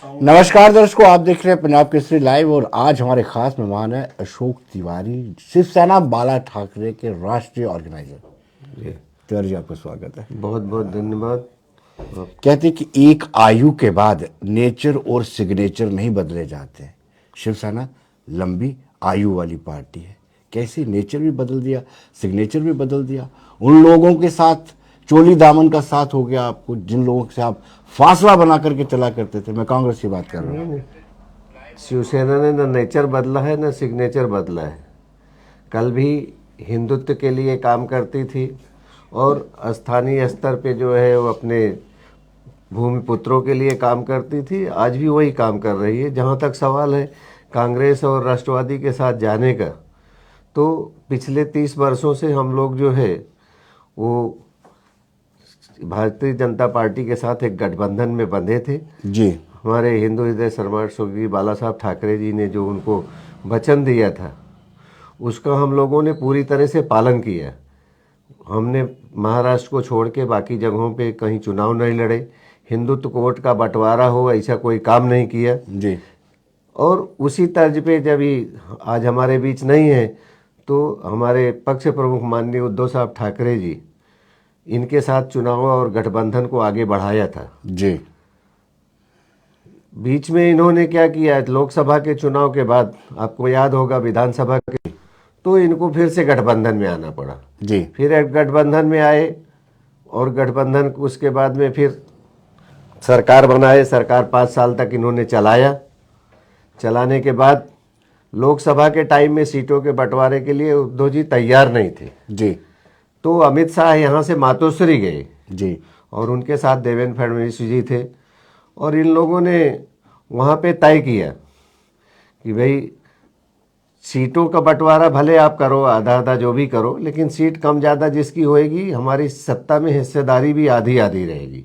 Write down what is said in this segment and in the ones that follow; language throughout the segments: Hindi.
नमस्कार दर्शकों, आप देख रहे हैं पंजाब केसरी लाइव और आज हमारे खास मेहमान है अशोक तिवारी, शिवसेना बाला ठाकरे के राष्ट्रीय ऑर्गेनाइजर। तिवारी जी, आपका स्वागत है। बहुत बहुत धन्यवाद। कहते हैं कि एक आयु के बाद नेचर और सिग्नेचर नहीं बदले जाते। शिवसेना लंबी आयु वाली पार्टी है, कैसे नेचर भी बदल दिया, सिग्नेचर भी बदल दिया। उन लोगों के साथ चोली दामन का साथ हो गया आपको, जिन लोगों से आप फासला बना करके चला करते थे। मैं कांग्रेस की बात कर रहा हूँ। शिवसेना ने न नेचर बदला है न सिग्नेचर बदला है। कल भी हिंदुत्व के लिए काम करती थी और स्थानीय स्तर पे जो है वो अपने भूमिपुत्रों के लिए काम करती थी। आज भी वही काम कर रही है। जहाँ तक सवाल है कांग्रेस और राष्ट्रवादी के साथ जाने का, तो पिछले 30 वर्षों से हम लोग जो है वो भारतीय जनता पार्टी के साथ एक गठबंधन में बंधे थे जी। हमारे हिंदू हृदय सम्राट स्वर्गीय बाला साहब ठाकरे जी ने जो उनको वचन दिया था, उसका हम लोगों ने पूरी तरह से पालन किया। हमने महाराष्ट्र को छोड़ के बाकी जगहों पे कहीं चुनाव नहीं लड़े, हिंदुत्व वोट का बंटवारा हो ऐसा कोई काम नहीं किया जी। और उसी तर्ज पे जब ही आज हमारे बीच नहीं है तो हमारे पक्ष प्रमुख माननीय उद्धव साहब ठाकरे जी, इनके साथ चुनाव और गठबंधन को आगे बढ़ाया था जी। बीच में इन्होंने क्या किया, लोकसभा के चुनाव के बाद आपको याद होगा विधानसभा के, तो इनको फिर से गठबंधन में आना पड़ा जी। फिर एक गठबंधन में आए और गठबंधन उसके बाद में फिर सरकार बनाए। सरकार 5 साल तक इन्होंने चलाया। चलाने के बाद लोकसभा के टाइम में सीटों के बंटवारे के लिए उद्धव जी तैयार नहीं थे जी। तो अमित शाह यहाँ से मातोश्री गए जी। और उनके साथ देवेंद्र फडणवीस जी थे और इन लोगों ने वहाँ पे तय किया कि भाई सीटों का बंटवारा भले आप करो, आधा आधा जो भी करो, लेकिन सीट कम ज़्यादा जिसकी होएगी हमारी सत्ता में हिस्सेदारी भी आधी आधी रहेगी।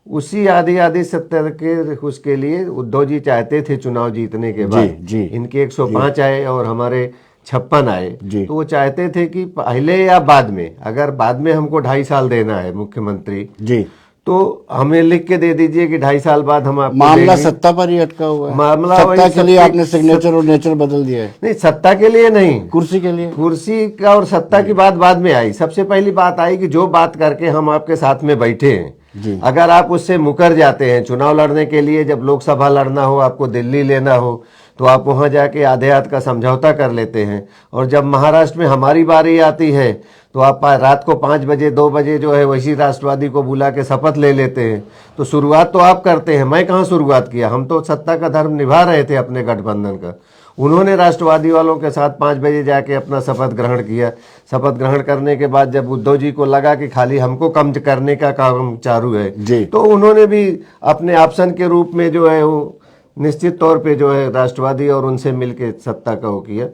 उसी आधी आधी सत्ता के उसके लिए उद्धव जी चाहते थे चुनाव जीतने के बाद जी। इनके 105 आए और हमारे 56 आए, तो वो चाहते थे कि पहले या बाद में, अगर बाद में हमको 2.5 साल देना है मुख्यमंत्री जी, तो हमें लिख के दे दीजिए कि 2.5 साल बाद हम आपको मामला देंगे। सत्ता पर ही अटका हुआ है। मामला सत्ता वही के लिए आपने सिग्नेचर और नेचर बदल दिया है। नहीं, सत्ता के लिए नहीं, कुर्सी के लिए। कुर्सी का और सत्ता की बात बाद में आई। सबसे पहली बात आई कि जो बात करके हम आपके साथ में बैठे हैं, अगर आप उससे मुकर जाते हैं, चुनाव लड़ने के लिए जब लोकसभा लड़ना हो, आपको दिल्ली लेना हो, तो आप वहां जाके आधे हाथ का समझौता कर लेते हैं और जब महाराष्ट्र में हमारी बारी आती है तो आप रात को 5 बजे 2 बजे जो है वैसी राष्ट्रवादी को बुला के शपथ ले लेते हैं। तो शुरुआत तो आप करते हैं, मैं कहाँ शुरुआत किया, हम तो सत्ता का धर्म निभा रहे थे अपने गठबंधन का। उन्होंने राष्ट्रवादी वालों के साथ 5 बजे जाके अपना शपथ ग्रहण किया। शपथ ग्रहण करने के बाद जब उद्धव जी को लगा कि खाली हमको कम करने का काम चालू है, तो उन्होंने भी अपने ऑप्शन के रूप में जो है वो निश्चित तौर पे जो है राष्ट्रवादी और उनसे मिलके सत्ता का वो किया।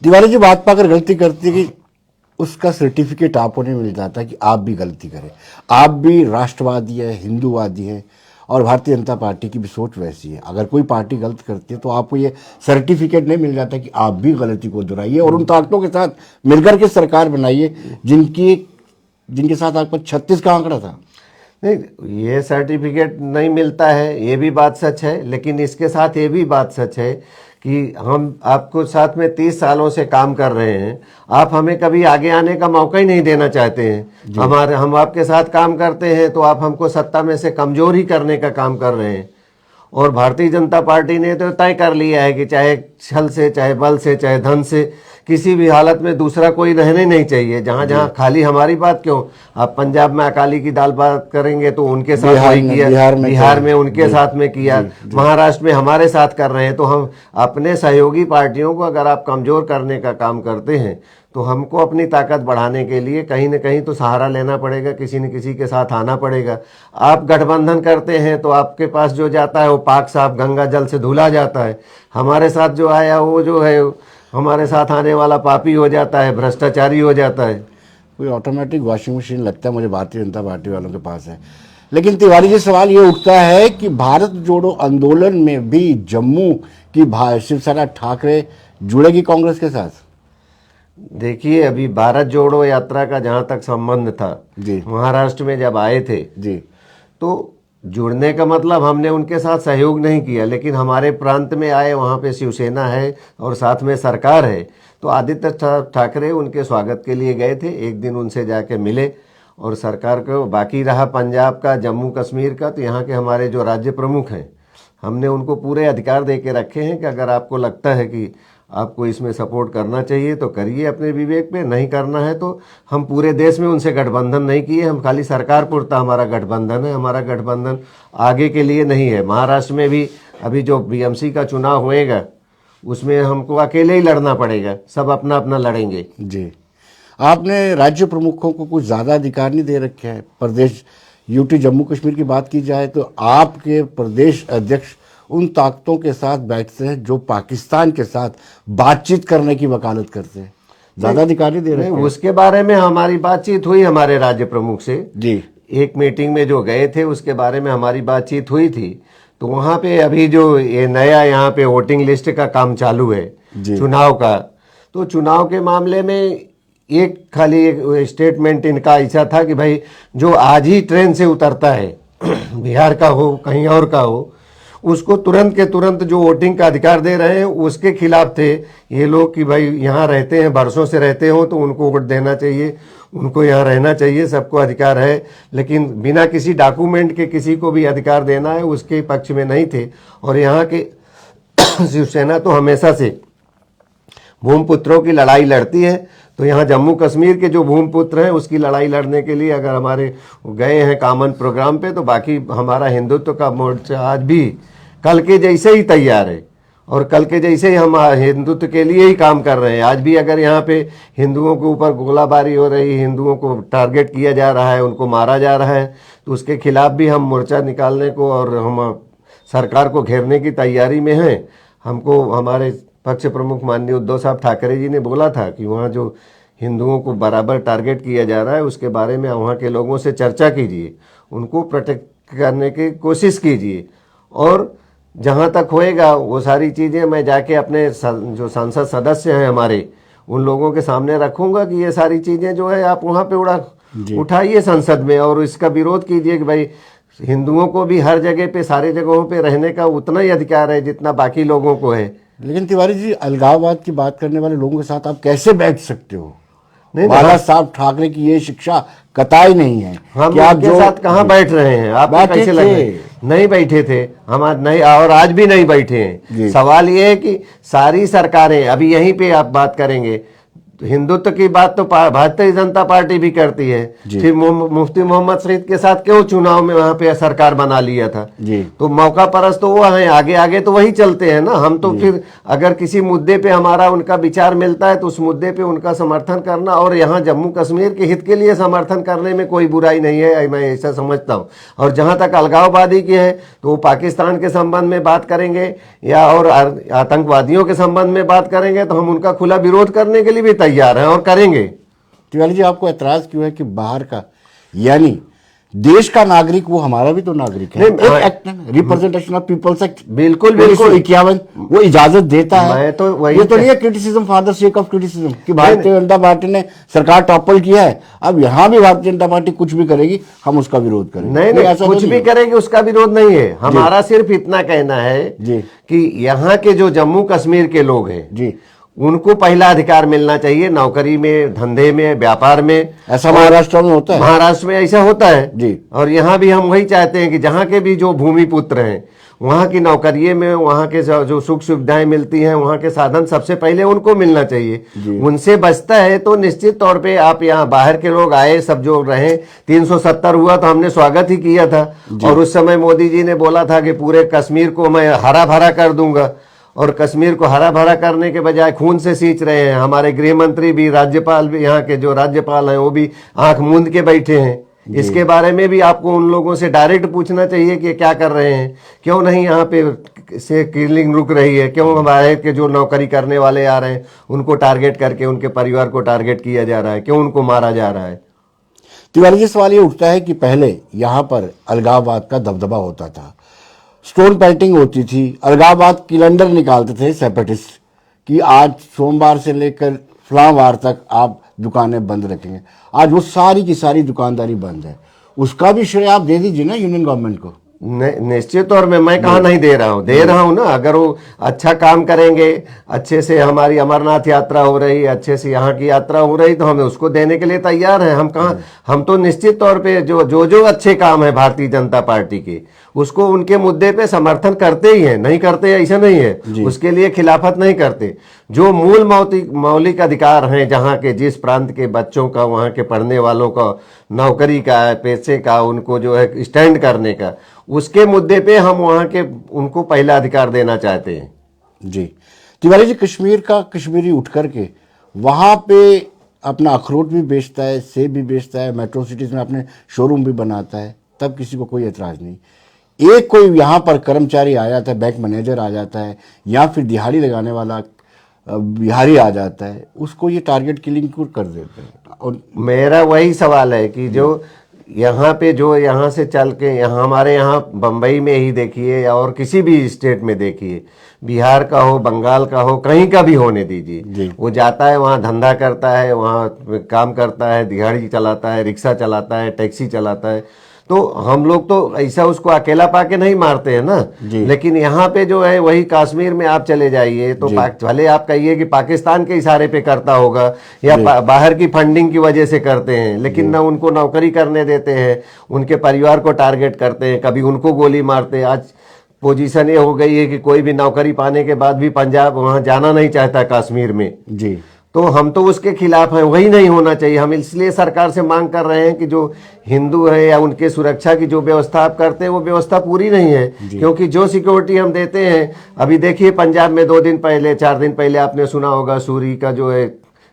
तिवारी जी, बात पाकर गलती करती है कि उसका सर्टिफिकेट आपको नहीं मिल जाता कि आप भी गलती करें। आप भी राष्ट्रवादी है, हिंदूवादी है और भारतीय जनता पार्टी की भी सोच वैसी है। अगर कोई पार्टी गलत करती है तो आपको ये सर्टिफिकेट नहीं मिल जाता कि आप भी गलती को दोहराइए और उन ताकतों के साथ मिलकर के सरकार बनाइए जिनके साथ आपका 36 का आंकड़ा था। नहीं, ये सर्टिफिकेट नहीं मिलता है, ये भी बात सच है, लेकिन इसके साथ ये भी बात सच है कि हम आपको साथ में 30 सालों से काम कर रहे हैं, आप हमें कभी आगे आने का मौका ही नहीं देना चाहते हैं। हम आपके साथ काम करते हैं तो आप हमको सत्ता में से कमजोर ही करने का काम कर रहे हैं। और भारतीय जनता पार्टी ने तो तय कर लिया है कि चाहे छल से, चाहे बल से, चाहे धन से, किसी भी हालत में दूसरा कोई रहने नहीं चाहिए। जहां जहां खाली हमारी बात क्यों, आप पंजाब में अकाली की दाल बात करेंगे तो उनके साथ वही किया, बिहार में उनके साथ में किया, महाराष्ट्र में हमारे साथ कर रहे हैं। तो हम अपने सहयोगी पार्टियों को अगर आप कमजोर करने का काम करते हैं तो हमको अपनी ताकत बढ़ाने के लिए कहीं न कहीं तो सहारा लेना पड़ेगा, किसी न किसी के साथ आना पड़ेगा। आप गठबंधन करते हैं तो आपके पास जो जाता है वो पाक साफ गंगा जल से धुला जाता है। हमारे साथ जो आया वो जो है हमारे साथ आने वाला पापी हो जाता है, भ्रष्टाचारी हो जाता है। कोई ऑटोमेटिक वॉशिंग मशीन लगता है मुझे भारतीय जनता पार्टी वालों के पास है। लेकिन तिवारी जी, सवाल ये उठता है कि भारत जोड़ो आंदोलन में भी जम्मू की शिवसेना ठाकरे जुड़ेगी कांग्रेस के साथ? देखिए, अभी भारत जोड़ो यात्रा का जहां तक संबंध था, महाराष्ट्र में जब आए थे तो जुड़ने का मतलब हमने उनके साथ सहयोग नहीं किया, लेकिन हमारे प्रांत में आए, वहाँ पे शिवसेना है और साथ में सरकार है, तो आदित्य ठाकरे उनके स्वागत के लिए गए थे। एक दिन उनसे जाके मिले और सरकार को, बाकी रहा पंजाब का, जम्मू कश्मीर का, तो यहाँ के हमारे जो राज्य प्रमुख हैं, हमने उनको पूरे अधिकार दे के रखे हैं कि अगर आपको लगता है कि आपको इसमें सपोर्ट करना चाहिए तो करिए अपने विवेक पे, नहीं करना है तो हम पूरे देश में उनसे गठबंधन नहीं किए, हम खाली सरकार पुरता हमारा गठबंधन है। हमारा गठबंधन आगे के लिए नहीं है। महाराष्ट्र में भी अभी जो बीएमसी का चुनाव होएगा उसमें हमको अकेले ही लड़ना पड़ेगा, सब अपना अपना लड़ेंगे। जी, आपने राज्य प्रमुखों को कुछ ज़्यादा अधिकार नहीं दे रखे हैं। प्रदेश यूटी जम्मू कश्मीर की बात की जाए तो आपके प्रदेश अध्यक्ष उन ताकतों के साथ बैठते हैं जो पाकिस्तान के साथ बातचीत करने की वकालत करते हैं, ज़्यादा अधिकार नहीं दे रहे हैं। उसके बारे में हमारी बातचीत हुई हमारे राज्य प्रमुख से जी, एक मीटिंग में जो गए थे उसके बारे में हमारी बातचीत हुई थी। तो वहाँ पे अभी जो ये नया यहाँ पे वोटिंग लिस्ट का काम चालू है चुनाव का, तो चुनाव के मामले में एक खाली एक स्टेटमेंट इनका ऐसा था कि भाई जो आज ही ट्रेन से उतरता है बिहार का हो कहीं और का हो, उसको तुरंत के तुरंत जो वोटिंग का अधिकार दे रहे हैं उसके खिलाफ थे ये लोग कि भाई यहाँ रहते हैं, बरसों से रहते हो तो उनको वोट देना चाहिए, उनको यहाँ रहना चाहिए, सबको अधिकार है, लेकिन बिना किसी डॉक्यूमेंट के किसी को भी अधिकार देना है उसके पक्ष में नहीं थे। और यहाँ के शिवसेना तो हमेशा से भूमिपुत्रों की लड़ाई लड़ती है, तो यहाँ जम्मू कश्मीर के जो भूमिपुत्र हैं उसकी लड़ाई लड़ने के लिए अगर हमारे गए हैं कॉमन प्रोग्राम पे, तो बाकी हमारा हिंदुत्व का मोर्चा आज भी कल के जैसे ही तैयार है और कल के जैसे ही हम हिंदुत्व के लिए ही काम कर रहे हैं। आज भी अगर यहाँ पे हिंदुओं के ऊपर गोलाबारी हो रही, हिंदुओं को टारगेट किया जा रहा है, उनको मारा जा रहा है, तो उसके खिलाफ भी हम मोर्चा निकालने को और हम सरकार को घेरने की तैयारी में हैं। हमको हमारे पक्ष प्रमुख माननीय उद्धव साहब ठाकरे जी ने बोला था कि वहाँ जो हिंदुओं को बराबर टारगेट किया जा रहा है उसके बारे में वहाँ के लोगों से चर्चा कीजिए, उनको प्रोटेक्ट करने की कोशिश कीजिए, और जहाँ तक होएगा वो सारी चीज़ें मैं जाके अपने जो सांसद सदस्य हैं हमारे उन लोगों के सामने रखूँगा कि ये सारी चीज़ें जो है आप वहाँ पे उठाइए संसद में और इसका विरोध कीजिए कि भाई हिंदुओं को भी हर जगह पे सारे जगहों पे रहने का उतना ही अधिकार है जितना बाकी लोगों को है। लेकिन तिवारी जी, अलगाववाद की बात करने वाले लोगों के साथ आप कैसे बैठ सकते हो? नहीं, बाला साहब ठाकरे की ये शिक्षा कतई नहीं है। हम कि आप उनके जो साथ कहाँ बैठ रहे हैं? आप कैसे लग रहे हैं? नहीं बैठे थे हम, आज नहीं और आज भी नहीं बैठे हैं। सवाल ये है कि सारी सरकारें अभी यहीं पे आप बात करेंगे, हिंदुत्व की बात तो भारतीय जनता पार्टी भी करती है, फिर मुफ्ती मोहम्मद शहीद के साथ क्यों चुनाव में वहां पे सरकार बना लिया था जी। तो मौका परस्त तो वो है, आगे आगे तो वही चलते हैं ना। हम तो फिर अगर किसी मुद्दे पे हमारा उनका विचार मिलता है तो उस मुद्दे पे उनका समर्थन करना, और यहाँ जम्मू कश्मीर के हित के लिए समर्थन करने में कोई बुराई नहीं है, मैं ऐसा समझता हूँ। और जहां तक अलगाववादी की है तो वो पाकिस्तान के संबंध में बात करेंगे या और आतंकवादियों के संबंध में बात करेंगे तो हम उनका खुला विरोध करने के लिए भी तैयार हैं और करेंगे। तिवारी जी, आपको ऐतराज क्यों है कि बाहर का यानी देश का नागरिक, वो हमारा भी तो नागरिक है, रिप्रेजेंटेशन ऑफ पीपल्स एक्ट बिल्कुल बिल्कुल 51 वो इजाजत देता है। मैं तो वही ये तो नहीं है criticism for the sake of criticism कि भारतीय जनता पार्टी ने सरकार टॉपल किया है, अब यहाँ भी भारतीय जनता पार्टी कुछ भी करेगी हम उसका विरोध करेंगे। नहीं नहीं, कुछ भी करेगी उसका विरोध नहीं है हमारा, सिर्फ इतना कहना है कि यहाँ के जो जम्मू कश्मीर के लोग हैं जी, उनको पहला अधिकार मिलना चाहिए नौकरी में, धंधे में, व्यापार में। ऐसा महाराष्ट्र में होता है, महाराष्ट्र में ऐसा होता है जी। और यहाँ भी हम वही चाहते हैं कि जहाँ के भी जो भूमि पुत्र हैं वहाँ की नौकरी में, वहाँ के जो सुख सुविधाएं मिलती हैं, वहाँ के साधन सबसे पहले उनको मिलना चाहिए। उनसे बचता है तो निश्चित तौर पे आप यहाँ बाहर के लोग आए, सब जो रहे, 370 हुआ तो हमने स्वागत ही किया था। और उस समय मोदी जी ने बोला था कि पूरे कश्मीर को मैं हरा भरा कर दूंगा, और कश्मीर को हरा भरा करने के बजाय खून से सींच रहे हैं। हमारे गृह मंत्री भी, राज्यपाल भी, यहाँ के जो राज्यपाल हैं वो भी आंख मूंद के बैठे हैं। इसके बारे में भी आपको उन लोगों से डायरेक्ट पूछना चाहिए कि क्या कर रहे हैं, क्यों नहीं यहाँ पे से किलिंग रुक रही है, क्यों हमारे के जो नौकरी करने वाले आ रहे हैं उनको टारगेट करके उनके परिवार को टारगेट किया जा रहा है, क्यों उनको मारा जा रहा है। तिवारी जी, सवाल ये उठता है कि पहले यहाँ पर अलगाववाद का दबदबा होता था, स्टोन पेल्टिंग होती थी, अलगाववाद कैलेंडर निकालते थे सेपरेटिस्ट कि आज सोमवार से लेकर फलांवार तक आप दुकानें बंद रखेंगे। आज वो सारी की सारी दुकानदारी बंद है, उसका भी श्रेय आप दे दीजिए ना यूनियन गवर्नमेंट को। निश्चित तौर में मैं कहा नहीं दे रहा हूँ ना। अगर वो अच्छा काम करेंगे, अच्छे से हमारी अमरनाथ यात्रा हो रही, अच्छे से यहाँ की यात्रा हो रही, तो हम उसको देने के लिए तैयार हैं। हम कहाँ, हम तो निश्चित तौर पे जो अच्छे काम है भारतीय जनता पार्टी के, उसको उनके मुद्दे पे समर्थन करते ही हैं, नहीं करते ऐसा नहीं है, उसके लिए खिलाफत नहीं करते। जो मूल मौलिक अधिकार हैं जहाँ के, जिस प्रांत के बच्चों का, वहाँ के पढ़ने वालों का, नौकरी का, पैसे का, उनको जो है स्टैंड करने का, उसके मुद्दे पे हम वहाँ के उनको पहला अधिकार देना चाहते हैं। जी तिवारी जी, कश्मीर का कश्मीरी उठ करके वहाँ पे अपना अखरोट भी बेचता है, सेब भी बेचता है, मेट्रो सिटीज में अपने शोरूम भी बनाता है, तब किसी को कोई एतराज नहीं। एक कोई यहाँ पर कर्मचारी आ जाता है, बैंक मैनेजर आ जाता है, या फिर दिहाड़ी लगाने वाला बिहारी आ जाता है, उसको ये टारगेट किलिंग कर देते हैं। और मेरा वही सवाल है कि जो यहाँ पे, जो यहाँ से चल के यहाँ हमारे यहाँ बम्बई में ही देखिए या और किसी भी स्टेट में देखिए, बिहार का हो, बंगाल का हो, कहीं का भी होने दीजिए, वो जाता है वहाँ धंधा करता है, वहाँ काम करता है, दिहाड़ी चलाता है, रिक्शा चलाता है, टैक्सी चलाता है। तो हम लोग तो ऐसा उसको अकेला पाके नहीं मारते हैं ना। लेकिन यहाँ पे जो है, वही कश्मीर में आप चले जाइए तो भले आप कहिए कि पाकिस्तान के इशारे पे करता होगा या बाहर की फंडिंग की वजह से करते हैं, लेकिन ना उनको नौकरी करने देते हैं, उनके परिवार को टारगेट करते हैं, कभी उनको गोली मारते हैं। आज पोजीशन ये हो गई है कि कोई भी नौकरी पाने के बाद भी पंजाब वहां जाना नहीं चाहता कश्मीर में। जी, तो हम तो उसके खिलाफ हैं, वही नहीं होना चाहिए। हम इसलिए सरकार से मांग कर रहे हैं कि जो हिंदू है या उनके सुरक्षा की जो व्यवस्था आप करते हैं, वो व्यवस्था पूरी नहीं है। क्योंकि जो सिक्योरिटी हम देते हैं, अभी देखिए पंजाब में 2 दिन पहले, 4 दिन पहले आपने सुना होगा, सूरी का जो है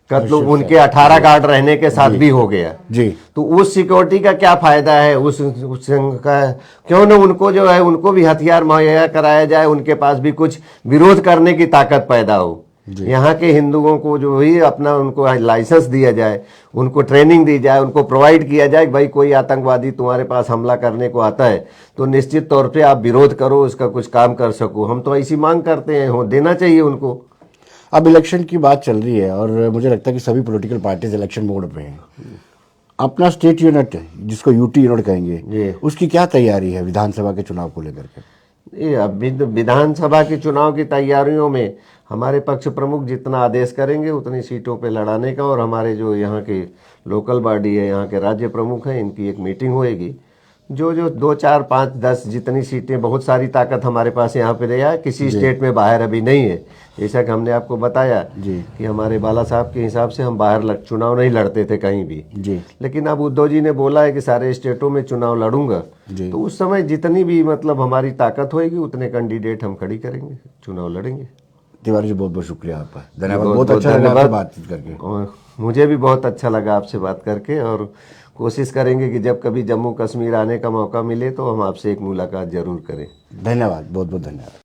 कत्ल, उनके 18 गार्ड रहने के साथ भी हो गया। जी, तो उस सिक्योरिटी का क्या फायदा है, उस का क्यों न उनको जो है, उनको भी हथियार मुहैया कराया जाए, उनके पास भी कुछ विरोध करने की ताकत पैदा हो। यहाँ के हिंदुओं को जो ही अपना, उनको लाइसेंस दिया जाए, उनको ट्रेनिंग दी जाए, उनको प्रोवाइड किया जाए कि भाई कोई आतंकवादी तुम्हारे पास हमला करने को आता है तो निश्चित तौर पे आप विरोध करो, उसका कुछ काम कर सको। हम तो ऐसी मांग करते हैं, हो देना चाहिए उनको। अब इलेक्शन की बात चल रही है और मुझे लगता है कि सभी पॉलिटिकल पार्टीज इलेक्शन मोड पे हैं। अपना स्टेट यूनिट, जिसको यूटी यूनिट कहेंगे, उसकी क्या तैयारी है विधानसभा के चुनाव को लेकर के? ये अभी तो विधानसभा के चुनाव की तैयारियों में हमारे पक्ष प्रमुख जितना आदेश करेंगे उतनी सीटों पे लड़ाने का, और हमारे जो यहाँ के लोकल बॉडी है, यहाँ के राज्य प्रमुख हैं, इनकी एक मीटिंग होएगी। जो 2, 4, 5, 10 जितनी सीटें, बहुत सारी ताकत हमारे पास यहाँ पे रहा है, किसी स्टेट में बाहर अभी नहीं है। जैसा कि हमने आपको बताया कि हमारे बाला साहब के हिसाब से हम बाहर चुनाव नहीं लड़ते थे कहीं भी जी। लेकिन अब उद्धव जी ने बोला है कि सारे स्टेटों में चुनाव लड़ूंगा, तो उस समय जितनी भी मतलब हमारी ताकत होगी उतने कैंडिडेट हम खड़ी करेंगे, चुनाव लड़ेंगे। तिवारी जी, बहुत बहुत शुक्रिया आपका, धन्यवाद। बहुत अच्छा लगा बातचीत करके। और मुझे भी बहुत अच्छा लगा आपसे बात करके, और कोशिश करेंगे कि जब कभी जम्मू कश्मीर आने का मौका मिले तो हम आपसे एक मुलाकात जरूर करें। धन्यवाद, बहुत बहुत धन्यवाद।